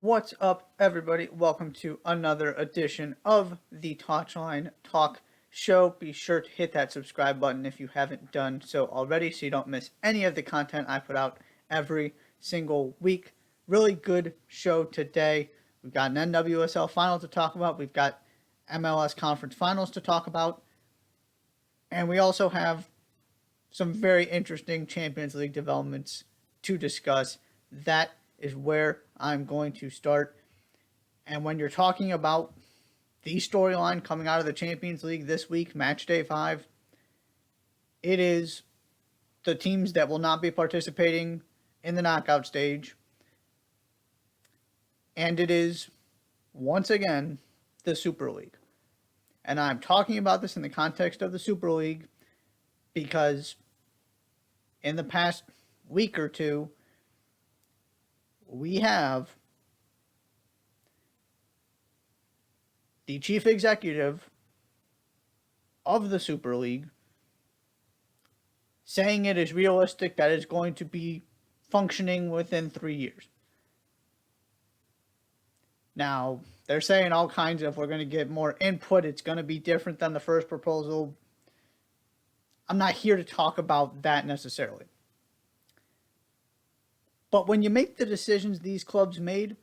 What's up, everybody? Welcome to another edition of the Touchline Talk Show. Be sure to hit that subscribe button if you haven't done so already so you don't miss any of the content I put out every single week. Really good show today. We've got an NWSL final to talk about, we've got MLS conference finals to talk about, and we also have some very interesting Champions League developments to discuss. That is where I'm going to start. And when you're talking about the storyline coming out of the Champions League this week, match day 5, it is the teams that will not be participating in the knockout stage. And it is, once again, the Super League. And I'm talking about this in the context of the Super League because in the past week or two, we have the chief executive of the Super League saying it is realistic that it's going to be functioning within 3 years. Now, they're saying all kinds of, we're going to get more input, it's going to be different than the first proposal. I'm not here to talk about that necessarily. But when you make the decisions these clubs made,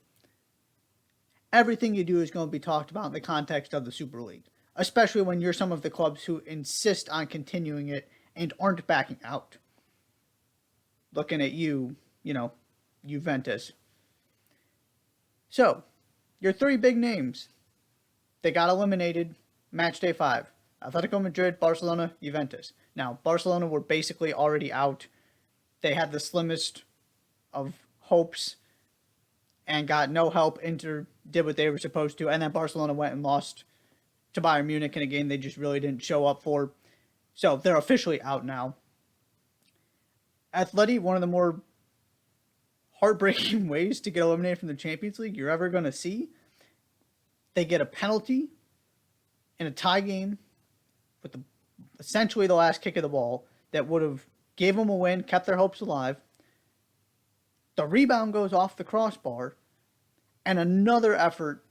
everything you do is going to be talked about in the context of the Super League, especially when you're some of the clubs who insist on continuing it and aren't backing out. Looking at you, Juventus. So, your three big names, they got eliminated match day 5. Atletico Madrid, Barcelona, Juventus. Now, Barcelona were basically already out. They had the slimmest of hopes and got no help. Inter did what they were supposed to, and then Barcelona went and lost to Bayern Munich in a game they just really didn't show up for. So they're officially out now. Atleti, one of the more heartbreaking ways to get eliminated from the Champions League you're ever going to see. They get a penalty in a tie game with essentially the last kick of the ball that would have gave them a win, kept their hopes alive. The rebound goes off the crossbar, and another effort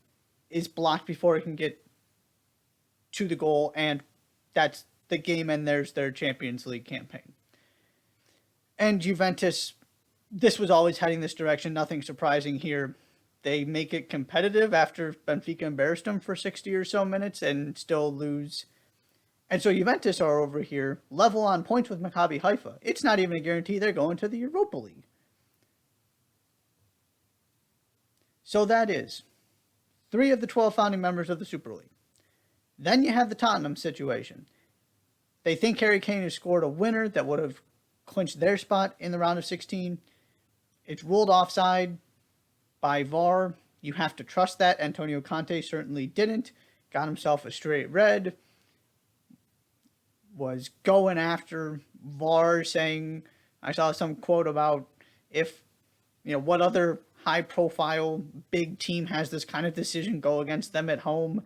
is blocked before it can get to the goal, and that's the game, and there's their Champions League campaign. And Juventus, this was always heading this direction, nothing surprising here. They make it competitive after Benfica embarrassed them for 60 or so minutes and still lose. And so Juventus are over here, level on points with Maccabi Haifa. It's not even a guarantee they're going to the Europa League. So that is 3 of the 12 founding members of the Super League. Then you have the Tottenham situation. They think Harry Kane has scored a winner that would have clinched their spot in the round of 16. It's ruled offside by VAR. You have to trust that. Antonio Conte certainly didn't. Got himself a straight red. Was going after VAR, saying, I saw some quote about what other high-profile big team has this kind of decision go against them at home.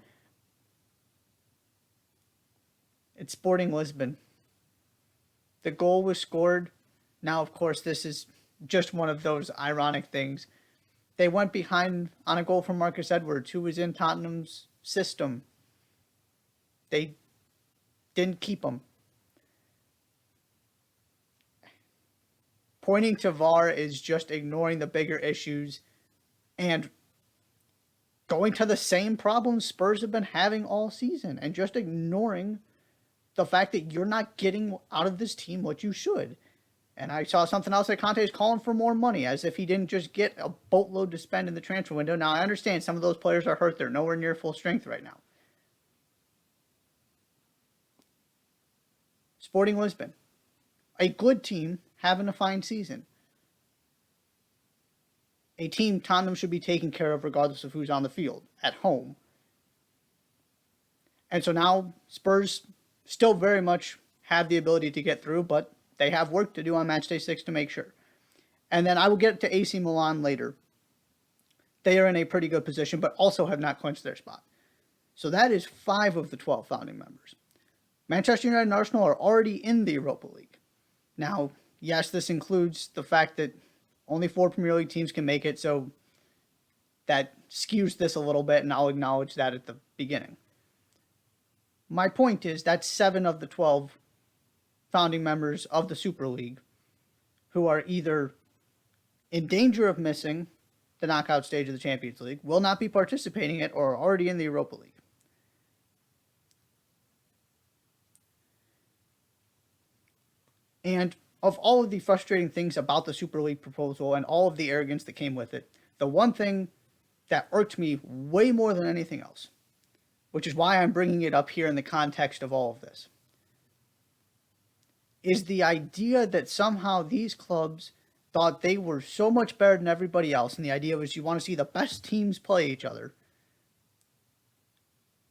It's Sporting Lisbon. The goal was scored. Now, of course, this is just one of those ironic things. They went behind on a goal from Marcus Edwards, who was in Tottenham's system. They didn't keep him. Pointing to VAR is just ignoring the bigger issues and going to the same problems Spurs have been having all season and just ignoring the fact that you're not getting out of this team what you should. And I saw something else that Conte is calling for more money, as if he didn't just get a boatload to spend in the transfer window. Now, I understand some of those players are hurt. They're nowhere near full strength right now. Sporting Lisbon, a good team having a fine season. A team Tottenham should be taken care of regardless of who's on the field, at home. And so now Spurs still very much have the ability to get through, but they have work to do on match day 6 to make sure. And then I will get to AC Milan later. They are in a pretty good position, but also have not clinched their spot. So that is 5 of the 12 founding members. Manchester United and Arsenal are already in the Europa League. Now, yes, this includes the fact that only 4 Premier League teams can make it, so that skews this a little bit, and I'll acknowledge that at the beginning. My point is that 7 of the 12 founding members of the Super League who are either in danger of missing the knockout stage of the Champions League, will not be participating in it, or are already in the Europa League. And of all of the frustrating things about the Super League proposal and all of the arrogance that came with it, the one thing that irked me way more than anything else, which is why I'm bringing it up here in the context of all of this, is the idea that somehow these clubs thought they were so much better than everybody else, and the idea was you want to see the best teams play each other,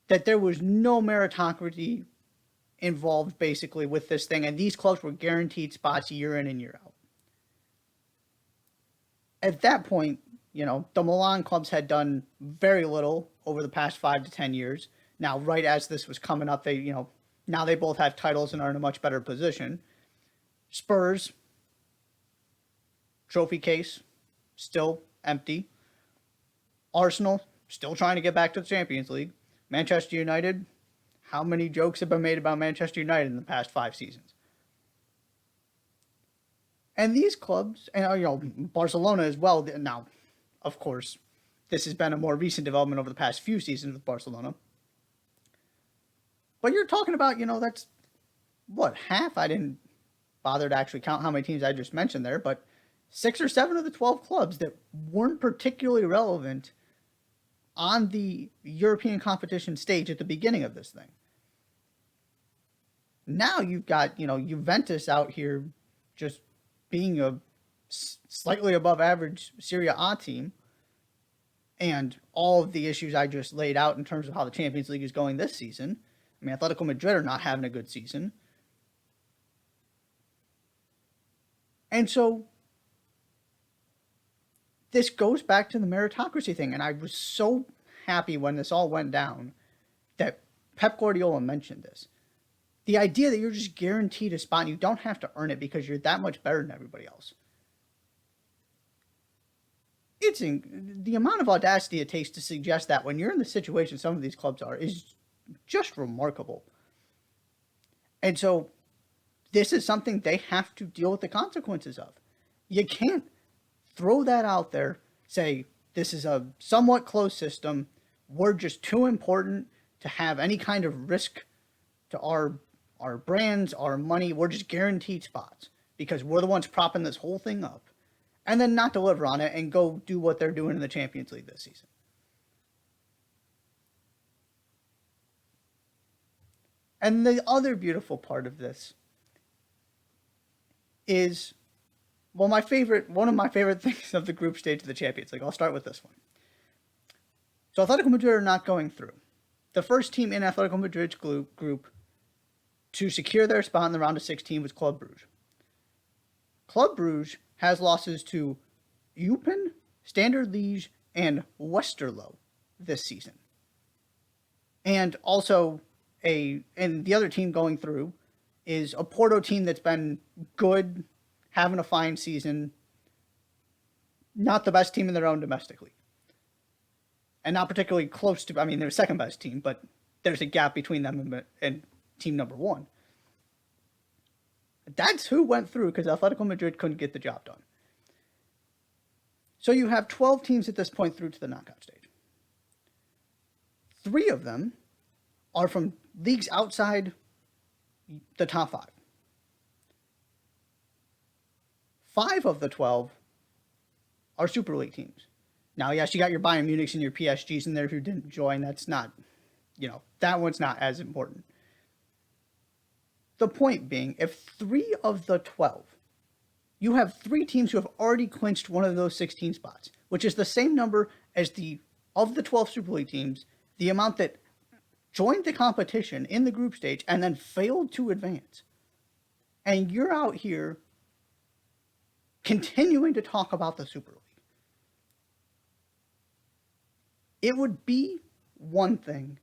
that there was no meritocracy involved basically with this thing, and these clubs were guaranteed spots year in and year out. At that point, you know, the Milan clubs had done very little over the past 5 to 10 years. Now, right as this was coming up, they, you know, now they both have titles and are in a much better position. Spurs, trophy case, still empty. Arsenal, still trying to get back to the Champions League. Manchester United, how many jokes have been made about Manchester United in the past 5 seasons? And these clubs, and you know, Barcelona as well. Now, of course, this has been a more recent development over the past few seasons with Barcelona. But you're talking about, you know, that's, what, half? I didn't bother to actually count how many teams I just mentioned there, but 6 or 7 of the 12 clubs that weren't particularly relevant on the European competition stage at the beginning of this thing. Now you've got, you know, Juventus out here just being a slightly above average Serie A team, and all of the issues I just laid out in terms of how the Champions League is going this season. I mean, Atletico Madrid are not having a good season. And so this goes back to the meritocracy thing, and I was so happy when this all went down that Pep Guardiola mentioned this. The idea that you're just guaranteed a spot and you don't have to earn it because you're that much better than everybody else. It's the amount of audacity it takes to suggest that when you're in the situation some of these clubs are is just remarkable. And so this is something they have to deal with the consequences of. You can't throw that out there, say, this is a somewhat closed system, we're just too important to have any kind of risk to our brands, our money, we're just guaranteed spots because we're the ones propping this whole thing up, and then not deliver on it and go do what they're doing in the Champions League this season. And the other beautiful part of this is, well, one of my favorite things of the group stage of the Champions League. I'll start with this one. So Atletico Madrid are not going through. The first team in Atletico Madrid's group to secure their spot in the round of 16 was Club Brugge. Club Brugge has losses to Eupen, Standard Liège, and Westerlo this season. And also, and the other team going through is a Porto team that's been good, having a fine season, not the best team in their own domestic league. And not particularly close to, I mean, they're second best team, but there's a gap between them and team number 1. That's who went through because Atletico Madrid couldn't get the job done. So you have 12 teams at this point through to the knockout stage. 3 of them are from leagues outside the top 5. 5 of the 12 are Super League teams. Now, yes, you got your Bayern Munichs and your PSGs in there who didn't join. That's not, you know, that one's not as important. The point being, if 3 of the 12, you have 3 teams who have already clinched one of those 16 spots, which is the same number as of the 12 Super League teams, the amount that joined the competition in the group stage and then failed to advance. And you're out here continuing to talk about the Super League. It would be one thing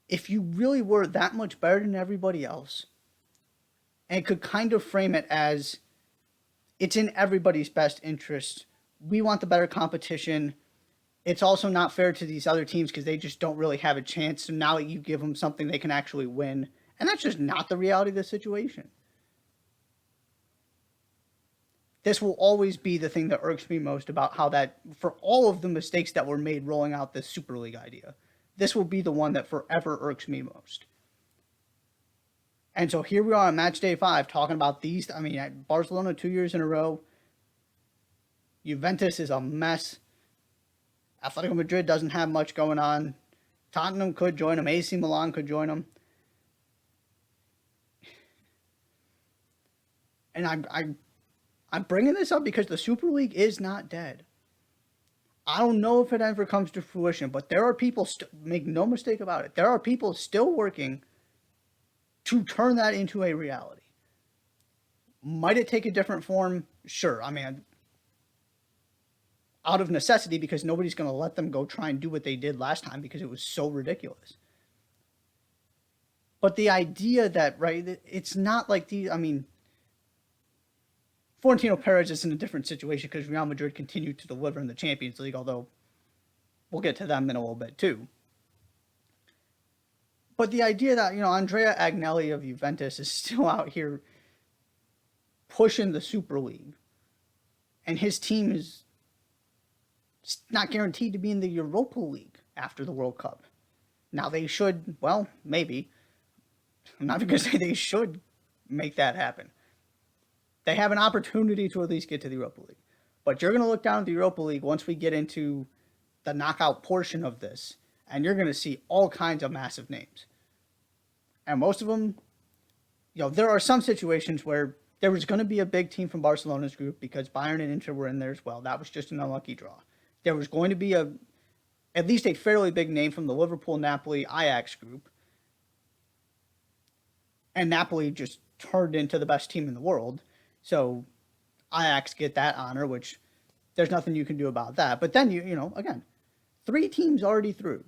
if you really were that much better than everybody else and could kind of frame it as it's in everybody's best interest. We want the better competition. it's also not fair to these other teams because they just don't really have a chance. So now you give them something they can actually win. And that's just not the reality of the situation. This will always be the thing that irks me most about how that, for all of the mistakes that were made rolling out this Super League idea, this will be the one that forever irks me most. And so here we are on match day 5 talking about these. I mean, Barcelona 2 years in a row. Juventus is a mess. Atletico Madrid doesn't have much going on. Tottenham could join them. AC Milan could join them. And I'm bringing this up because the Super League is not dead. I don't know if it ever comes to fruition, but there are people, make no mistake about it, there are people still working to turn that into a reality. Might it take a different form? Sure. I mean, out of necessity, because nobody's going to let them go try and do what they did last time because it was so ridiculous. But the idea that, right, it's not like Florentino Perez is in a different situation because Real Madrid continued to deliver in the Champions League, although we'll get to them in a little bit too. But the idea that, Andrea Agnelli of Juventus is still out here pushing the Super League, and his team is not guaranteed to be in the Europa League after the World Cup. Now they should, well, maybe. I'm not going to say they should make that happen. They have an opportunity to at least get to the Europa League. But you're going to look down at the Europa League once we get into the knockout portion of this, and you're going to see all kinds of massive names. And most of them, there are some situations where there was going to be a big team from Barcelona's group because Bayern and Inter were in there as well. That was just an unlucky draw. There was going to be at least a fairly big name from the Liverpool, Napoli, Ajax group. And Napoli just turned into the best team in the world. So Ajax get that honor, which there's nothing you can do about that. But then, again, 3 teams already through.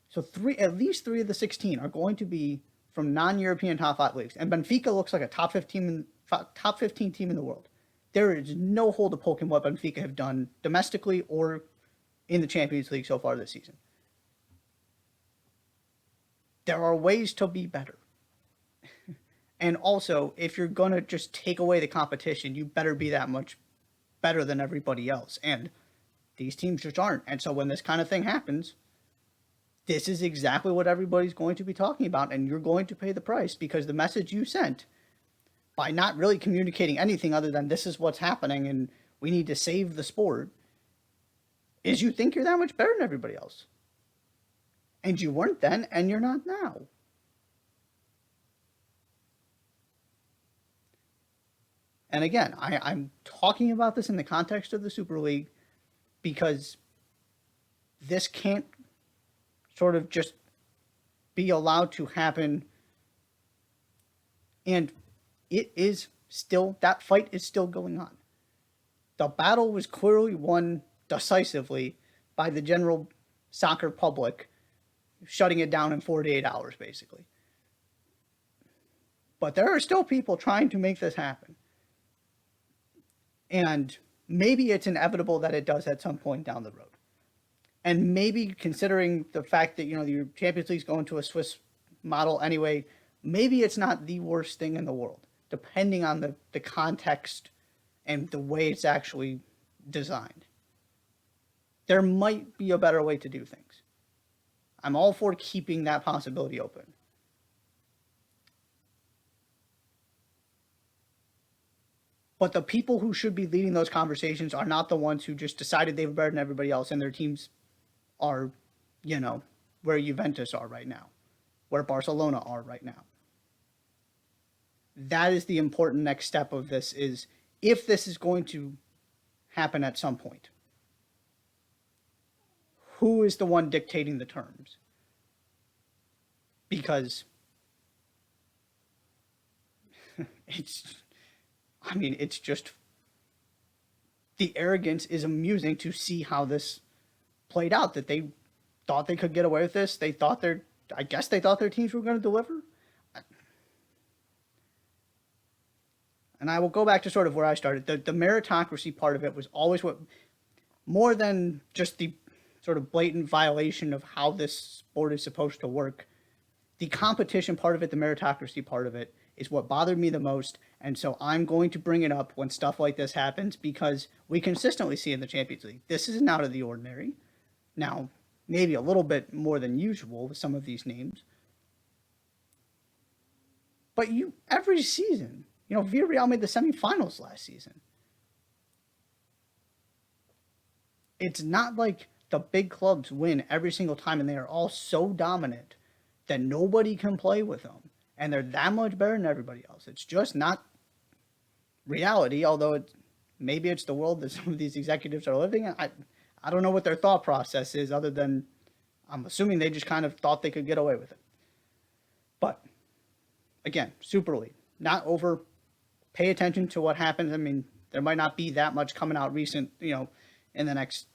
So at least 3 of the 16 are going to be from non-European top 5 leagues. And Benfica looks like a top 15 team in the world. There is no hole to poke in what Benfica have done domestically or in the Champions League so far this season. There are ways to be better. And also, if you're going to just take away the competition, you better be that much better than everybody else. And these teams just aren't. And so when this kind of thing happens, this is exactly what everybody's going to be talking about. And you're going to pay the price because the message you sent by not really communicating anything other than this is what's happening and we need to save the sport is you think you're that much better than everybody else. And you weren't then, and you're not now. And again, I'm talking about this in the context of the Super League because this can't sort of just be allowed to happen. And it is still, that fight is still going on. The battle was clearly won decisively by the general soccer public, shutting it down in 48 hours, basically. But there are still people trying to make this happen. And maybe it's inevitable that it does at some point down the road. And maybe considering the fact that, the Champions League's going to a Swiss model anyway, maybe it's not the worst thing in the world, depending on the context and the way it's actually designed. There might be a better way to do things. I'm all for keeping that possibility open. But the people who should be leading those conversations are not the ones who just decided they were better than everybody else and their teams are, where Juventus are right now, where Barcelona are right now. That is the important next step of this, is if this is going to happen at some point, who is the one dictating the terms? Because it's just, the arrogance is amusing to see how this played out, that they thought they could get away with this. They thought their teams were going to deliver. And I will go back to sort of where I started. The meritocracy part of it was always what, more than just the sort of blatant violation of how this sport is supposed to work. The competition part of it, the meritocracy part of it, is what bothered me the most. And so I'm going to bring it up when stuff like this happens because we consistently see in the Champions League. This isn't out of the ordinary. Now, maybe a little bit more than usual with some of these names. But every season, Villarreal made the semifinals last season. It's not like the big clubs win every single time and they are all so dominant that nobody can play with them. And they're that much better than everybody else. It's just not reality, although maybe it's the world that some of these executives are living in. I don't know what their thought process is other than I'm assuming they just kind of thought they could get away with it. But again, Super League, not over. Pay attention to what happens. I mean, there might not be that much coming out recent, in the next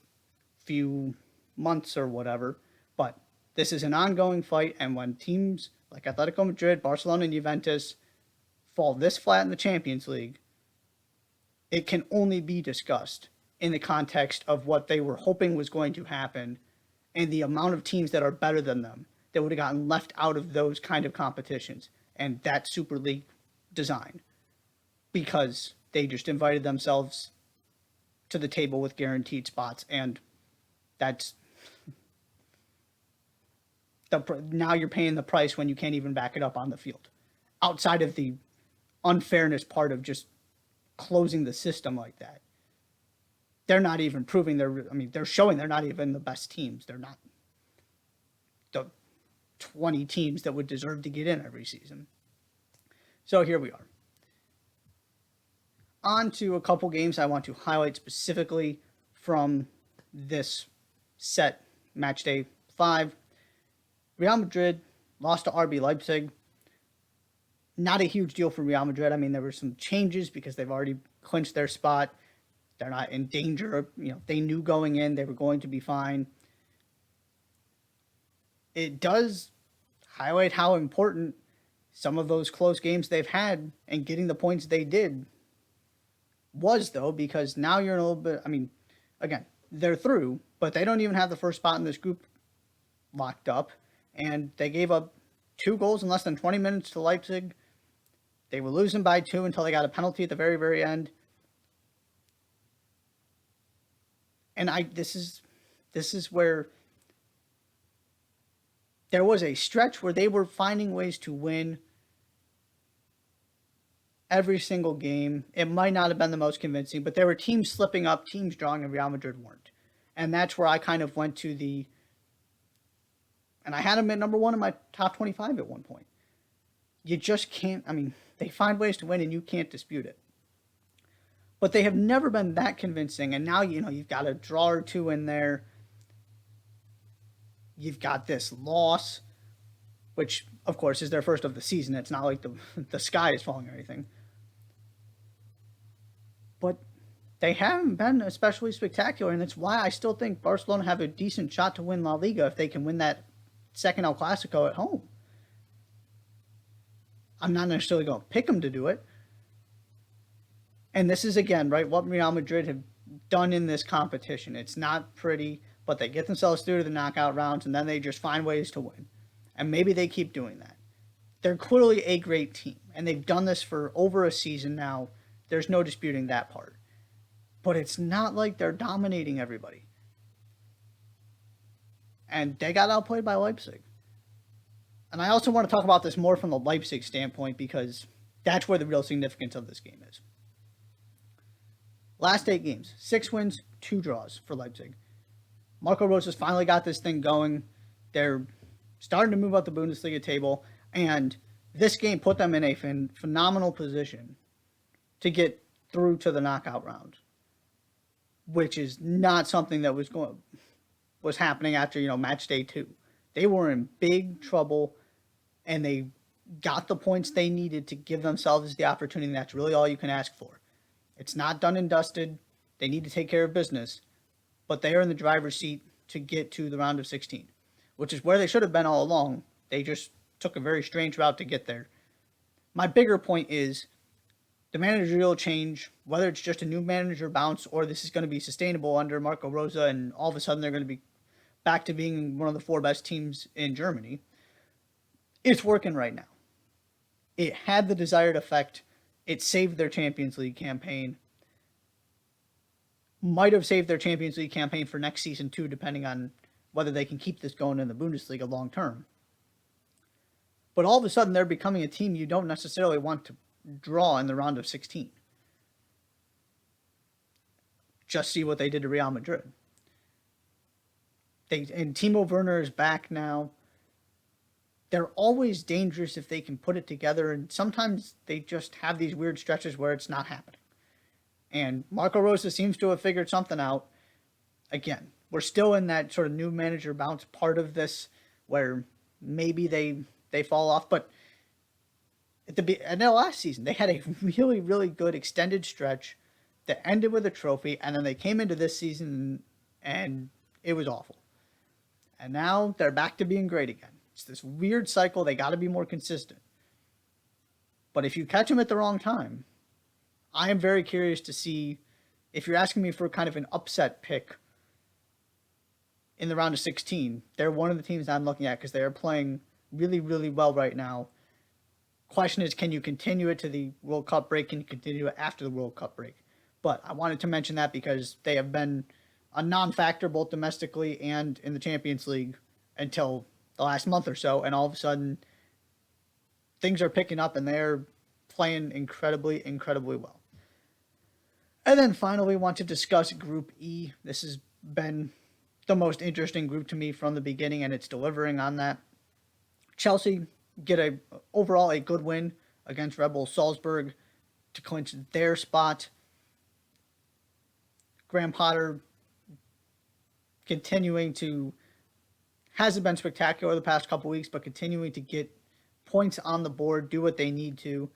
few months or whatever. But this is an ongoing fight. And when teams like Atletico Madrid, Barcelona, and Juventus fall this flat in the Champions League, it can only be discussed in the context of what they were hoping was going to happen and the amount of teams that are better than them that would have gotten left out of those kind of competitions and that Super League design because they just invited themselves to the table with guaranteed spots, and that's now you're paying the price when you can't even back it up on the field. Outside of the unfairness part of just closing the system like that, they're not even proving they're showing they're not even the best teams. They're not the 20 teams that would deserve to get in every season. So here we are. On to a couple games I want to highlight specifically from this set, match day 5. Real Madrid lost to RB Leipzig. Not a huge deal for Real Madrid. I mean, there were some changes because they've already clinched their spot. They're not in danger. They knew going in they were going to be fine. It does highlight how important some of those close games they've had and getting the points they did was, though, because now you're in a little bit, again, they're through, but they don't even have the first spot in this group locked up, and they gave up 2 goals in less than 20 minutes to Leipzig. They were losing by 2 until they got a penalty at the very, very end. And this is where there was a stretch where they were finding ways to win every single game. It might not have been the most convincing, but there were teams slipping up, teams drawing, and Real Madrid weren't. And that's where I kind of went to and I had them at number 1 in my top 25 at one point. You just can't, they find ways to win and you can't dispute it. But they have never been that convincing, and now, you've got a draw or 2 in there. You've got this loss, which, of course, is their first of the season. It's not like the sky is falling or anything. But they haven't been especially spectacular, and that's why I still think Barcelona have a decent shot to win La Liga if they can win that second El Clasico at home. I'm not necessarily going to pick them to do it. And this is, again, right, what Real Madrid have done in this competition. It's not pretty, but they get themselves through to the knockout rounds, and then they just find ways to win. And maybe they keep doing that. They're clearly a great team, and they've done this for over a season now. There's no disputing that part. But it's not like they're dominating everybody. And they got outplayed by Leipzig. And I also want to talk about this more from the Leipzig standpoint because that's where the real significance of this game is. Last 8 games, 6 wins, 2 draws for Leipzig. Marco Rosa's finally got this thing going. They're starting to move up the Bundesliga table, and this game put them in a phenomenal position to get through to the knockout round, which is not something that was happening after match day 2. They were in big trouble, and they got the points they needed to give themselves the opportunity. That's really all you can ask for. It's not done and dusted. They need to take care of business, but they are in the driver's seat to get to the round of 16, which is where they should have been all along. They just took a very strange route to get there. My bigger point is the managerial change, whether it's just a new manager bounce or this is going to be sustainable under Marco Rosa and all of a sudden they're going to be back to being one of the 4 best teams in Germany. It's working right now. It had the desired effect. It saved their Champions League campaign. Might have saved their Champions League campaign for next season too, depending on whether they can keep this going in the Bundesliga long term. But all of a sudden, they're becoming a team you don't necessarily want to draw in the round of 16. Just see what they did to Real Madrid. And Timo Werner is back now. They're always dangerous if they can put it together, and sometimes they just have these weird stretches where it's not happening. And Marco Rose seems to have figured something out. Again, we're still in that sort of new manager bounce part of this where maybe they fall off, but at the last season, they had a really, really good extended stretch that ended with a trophy, and then they came into this season and it was awful. And now they're back to being great again. It's this weird cycle. They got to be more consistent. But if you catch them at the wrong time, I am very curious to see if you're asking me for kind of an upset pick in the round of 16. They're one of the teams I'm looking at because they are playing really, really well right now. Question is, can you continue it to the World Cup break? Can you continue it after the World Cup break? But I wanted to mention that because they have been a non-factor both domestically and in the Champions League until the last month or so, and all of a sudden things are picking up and they're playing incredibly, incredibly well. And then finally, we want to discuss Group E. This has been the most interesting group to me from the beginning, and it's delivering on that. Chelsea get overall a good win against Red Bull Salzburg to clinch their spot. Graham Potter hasn't been spectacular the past couple weeks, but continuing to get points on the board, do what they need to.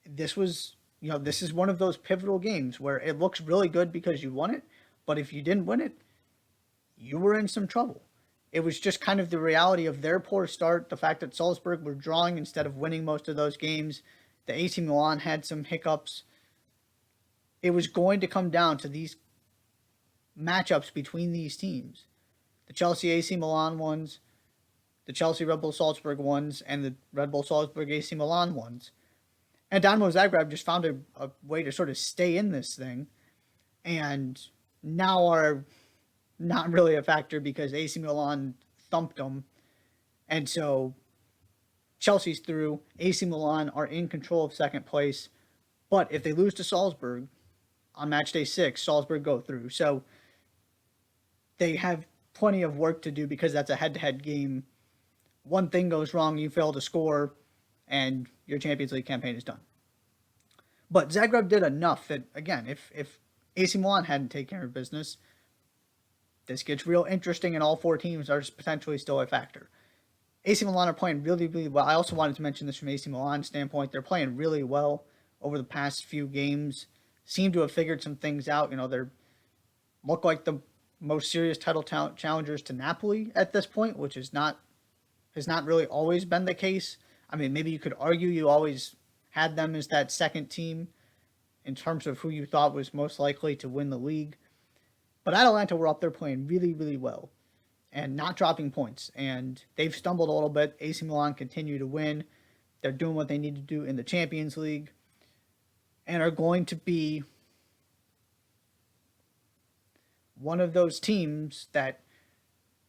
This is one of those pivotal games where it looks really good because you won it, but if you didn't win it, you were in some trouble. It was just kind of the reality of their poor start, the fact that Salzburg were drawing instead of winning most of those games. The AC Milan had some hiccups. It was going to come down to these matchups between these teams. The Chelsea AC Milan ones, the Chelsea Red Bull Salzburg ones, and the Red Bull Salzburg AC Milan ones. And Dynamo Zagreb just found a way to sort of stay in this thing, and now are not really a factor because AC Milan thumped them. And so Chelsea's through. AC Milan are in control of second place. But if they lose to Salzburg on match day 6, Salzburg go through. So they have plenty of work to do because that's a head-to-head game. One thing goes wrong, you fail to score, and your Champions League campaign is done. But Zagreb did enough that, again, if AC Milan hadn't taken care of business, this gets real interesting, and all 4 teams are potentially still a factor. AC Milan are playing really, really well. I also wanted to mention this from AC Milan's standpoint. They're playing really well over the past few games. Seem to have figured some things out. They look like the most serious title challengers to Napoli at this point, which has not really always been the case. I mean, maybe you could argue you always had them as that second team in terms of who you thought was most likely to win the league. But Atalanta were up there playing really, really well and not dropping points. And they've stumbled a little bit. AC Milan continue to win. They're doing what they need to do in the Champions League and are going to be one of those teams that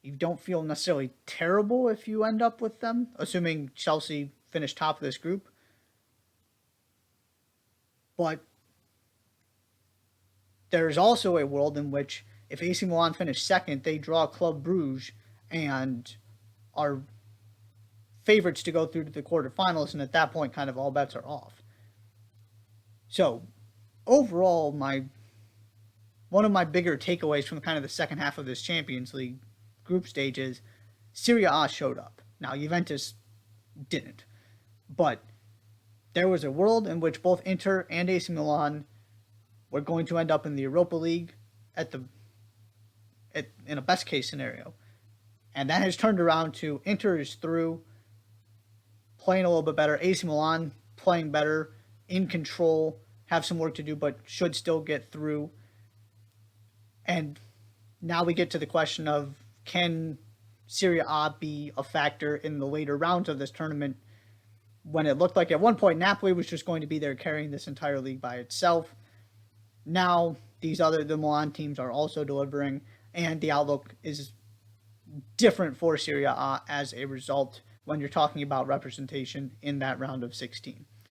you don't feel necessarily terrible if you end up with them, assuming Chelsea finish top of this group. But there's also a world in which if AC Milan finish second, they draw Club Brugge and are favorites to go through to the quarterfinals, and at that point, kind of all bets are off. So, overall, one of my bigger takeaways from kind of the second half of this Champions League group stage is Serie A showed up. Now, Juventus didn't. But there was a world in which both Inter and AC Milan were going to end up in the Europa League in a best case scenario. And that has turned around to Inter is through, playing a little bit better. AC Milan playing better, in control, have some work to do, but should still get through. And now we get to the question of Can Serie A be a factor in the later rounds of this tournament when it looked like at one point Napoli was just going to be there carrying this entire league by itself? Now the Milan teams are also delivering, and the outlook is different for Serie A as a result when you're talking about representation in that round of 16.